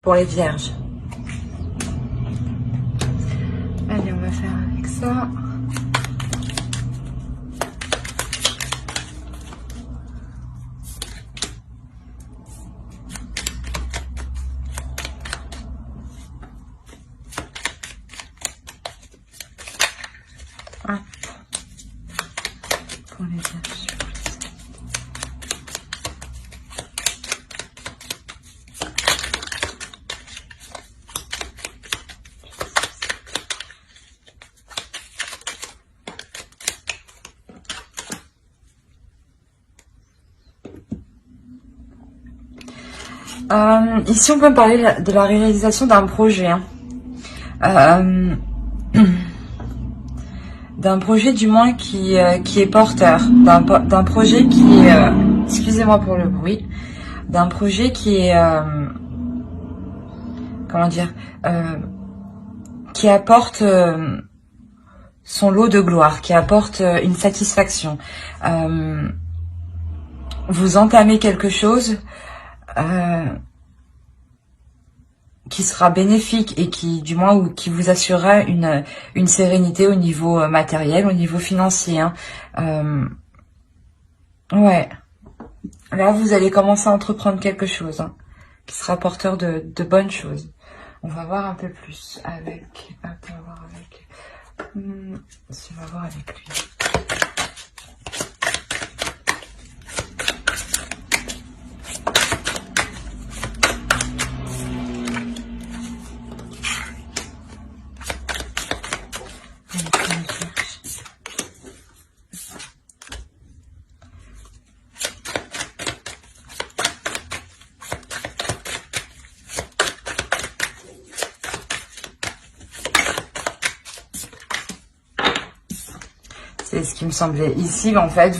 pour les vierges. Allez, on va faire avec ça. Hop. Pour les vierges. Ici, on peut me parler de la réalisation d'un projet. D'un projet du moins qui est porteur. D'un projet qui est... excusez-moi pour le bruit. D'un projet qui est... comment dire qui apporte son lot de gloire, qui apporte une satisfaction. Vous entamez quelque chose... qui sera bénéfique et qui, du moins, ou qui vous assurera une sérénité au niveau matériel, au niveau financier. Ouais. Là, vous allez commencer à entreprendre quelque chose qui sera porteur de bonnes choses. On va voir un peu plus avec... on va voir avec... on va voir avec lui. C'est ce qui me semblait. Ici, en fait,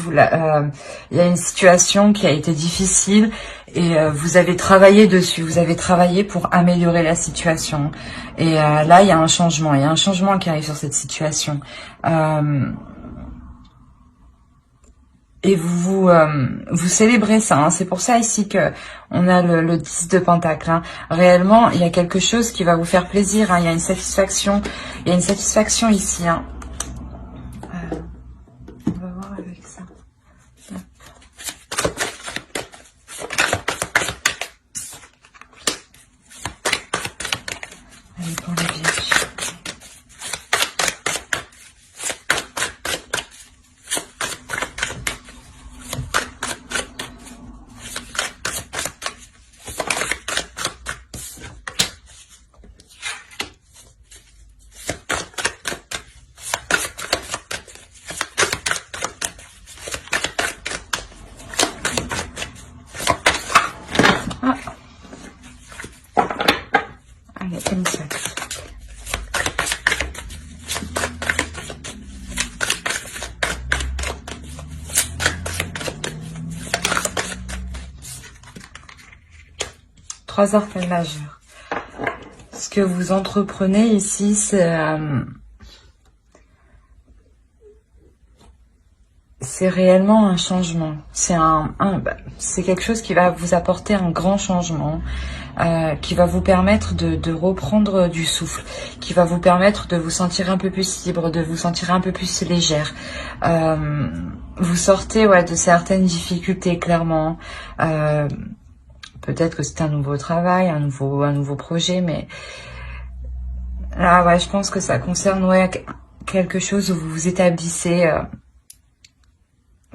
il y a une situation qui a été difficile et vous avez travaillé dessus. Vous avez travaillé pour améliorer la situation. Et là, il y a un changement. Il y a un changement qui arrive sur cette situation. Et vous célébrez ça. C'est pour ça ici que on a le 10 de Pentacle. Réellement, il y a quelque chose qui va vous faire plaisir. Il y a une satisfaction. Il y a une satisfaction ici. On va voir avec ça. Allez, pour les vierges. Allez, comme ça. Trois arcanes majeures. Ce que vous entreprenez ici, c'est réellement un changement. C'est quelque chose qui va vous apporter un grand changement, qui va vous permettre de reprendre du souffle, qui va vous permettre de vous sentir un peu plus libre, de vous sentir un peu plus légère. Vous sortez de certaines difficultés, clairement. Peut-être que c'est un nouveau travail, un nouveau projet, mais là, je pense que ça concerne quelque chose où vous vous établissez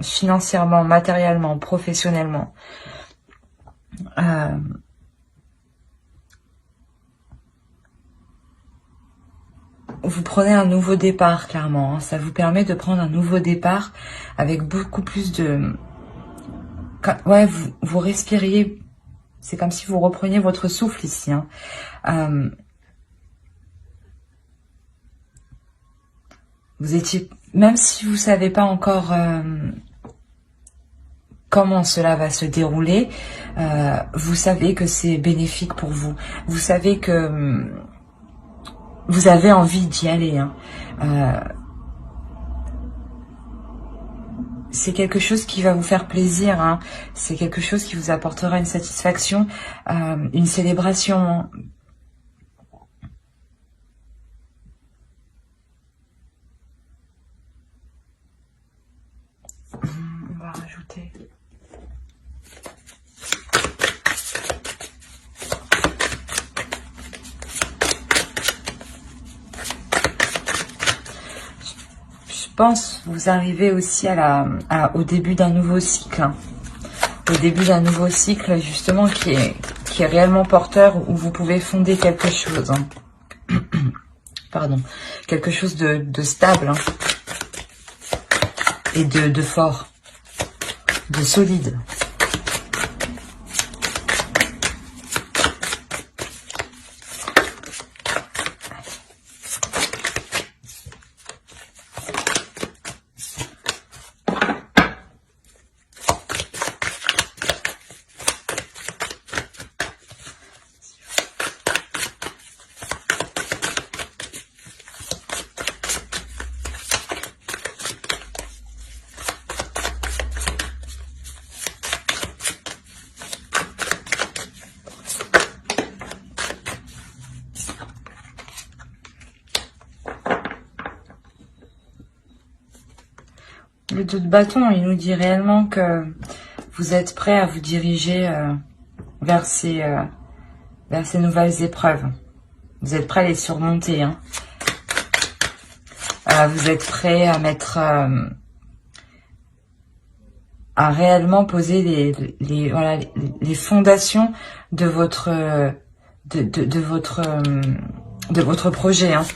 financièrement, matériellement, professionnellement. Vous prenez un nouveau départ, clairement. Ça vous permet de prendre un nouveau départ avec beaucoup plus de... vous respiriez. C'est comme si vous repreniez votre souffle ici. Vous étiez... Même si vous ne savez pas encore comment cela va se dérouler, vous savez que c'est bénéfique pour vous. Vous savez que vous avez envie d'y aller. c'est quelque chose qui va vous faire plaisir, hein. C'est quelque chose qui vous apportera une satisfaction, une célébration. On va rajouter. Je pense vous arrivez aussi au début d'un nouveau cycle, hein. Au début d'un nouveau cycle justement qui est réellement porteur, où vous pouvez fonder quelque chose, hein. Pardon, quelque chose de stable, hein. Et de fort, de solide. Le 2 de bâton, il nous dit réellement que vous êtes prêt à vous diriger vers ces nouvelles épreuves. Vous les prêt à les surmonter, hein. Vous êtes prêt à mettre, à réellement poser les fondations de votre de votre projet, hein.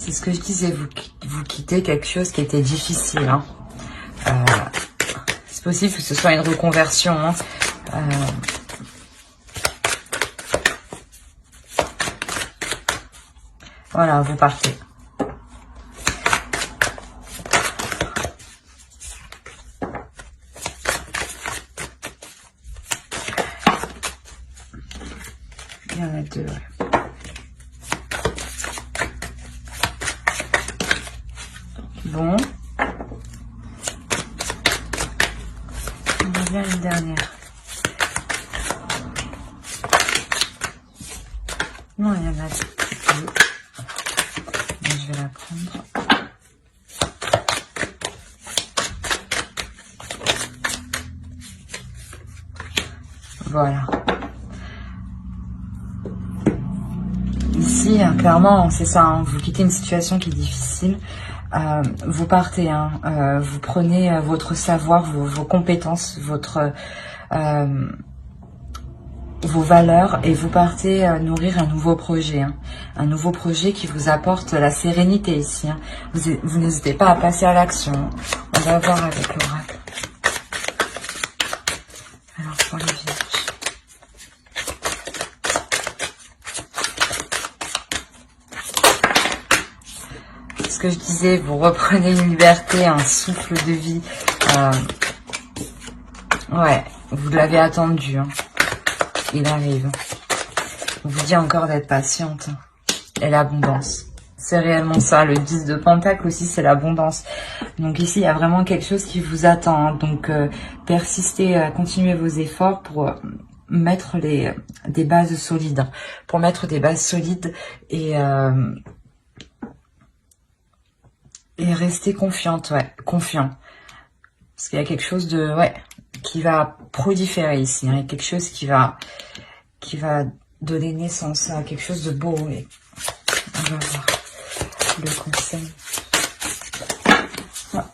C'est ce que je disais, vous quittez quelque chose qui était difficile, hein. C'est possible que ce soit une reconversion, hein. Voilà, vous partez. Il y en a deux, ouais. Bon. On va bien une dernière. Non, il y en a deux. Je vais la prendre. Voilà. Ici, clairement, c'est ça, hein, vous quittez une situation qui est difficile. Vous partez, hein, vous prenez votre savoir, vos compétences, vos valeurs, et vous partez nourrir un nouveau projet, hein, un nouveau projet qui vous apporte la sérénité ici, hein. Vous n'hésitez pas à passer à l'action. On va voir avec l'oracle. Alors pour les vierges. Ce que je disais, vous reprenez une liberté, un souffle de vie. Ouais, vous l'avez attendu, hein. Il arrive. On vous dit encore d'être patiente. Et l'abondance. C'est réellement ça. Le 10 de Pentacle aussi, c'est l'abondance. Donc ici, il y a vraiment quelque chose qui vous attend, hein. Donc persistez, continuez vos efforts pour mettre des bases solides. Pour mettre des bases solides et rester confiante, ouais, confiant. Parce qu'il y a quelque chose de, ouais, qui va proliférer ici, hein. Il y a quelque chose qui va donner naissance à quelque chose de beau. Et on va voir le conseil. Ah.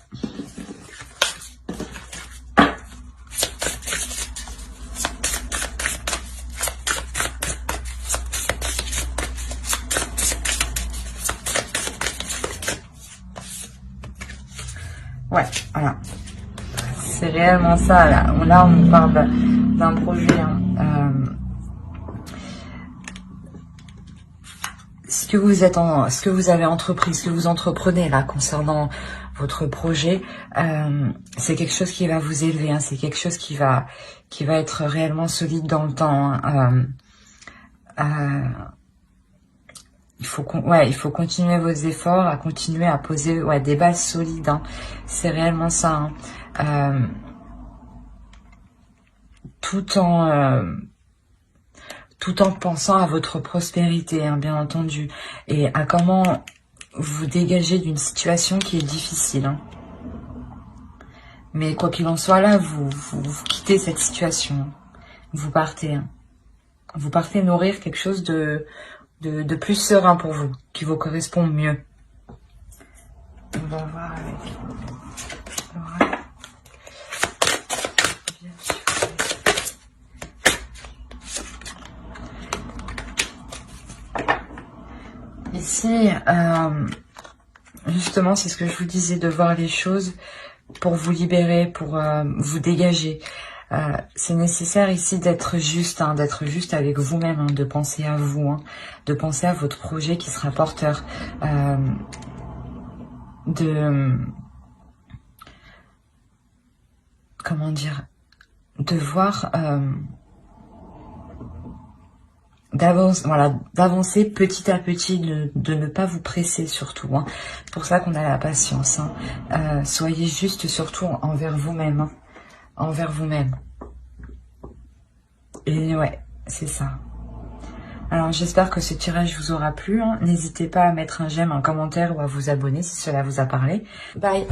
Ouais, voilà. C'est réellement ça, là. Là, on parle d'un projet, hein. ce que vous avez entrepris, ce que vous entreprenez là concernant votre projet, c'est quelque chose qui va vous élever, hein, c'est quelque chose qui va être réellement solide dans le temps. Hein. Il faut continuer vos efforts, à continuer à poser des bases solides. Hein. C'est réellement ça. Hein. Tout en pensant à votre prospérité, hein, bien entendu, et à comment vous dégager d'une situation qui est difficile. Hein. Mais quoi qu'il en soit, là, vous quittez cette situation. Vous partez. Hein. Vous partez nourrir quelque chose de plus serein pour vous, qui vous correspond mieux. On va voir avec Laura. Ici, justement, c'est ce que je vous disais, de voir les choses pour vous libérer, pour vous dégager. C'est nécessaire ici d'être juste, hein, d'être juste avec vous-même, hein, de penser à vous, hein, de penser à votre projet qui sera porteur, comment dire, de voir, d'avancer petit à petit, de ne pas vous presser surtout. Hein. C'est pour ça qu'on a la patience. Hein. Soyez juste surtout envers vous-même. Hein. Envers vous-même. Et ouais, c'est ça. Alors j'espère que ce tirage vous aura plu. Hein. N'hésitez pas à mettre un j'aime, un commentaire ou à vous abonner si cela vous a parlé. Bye.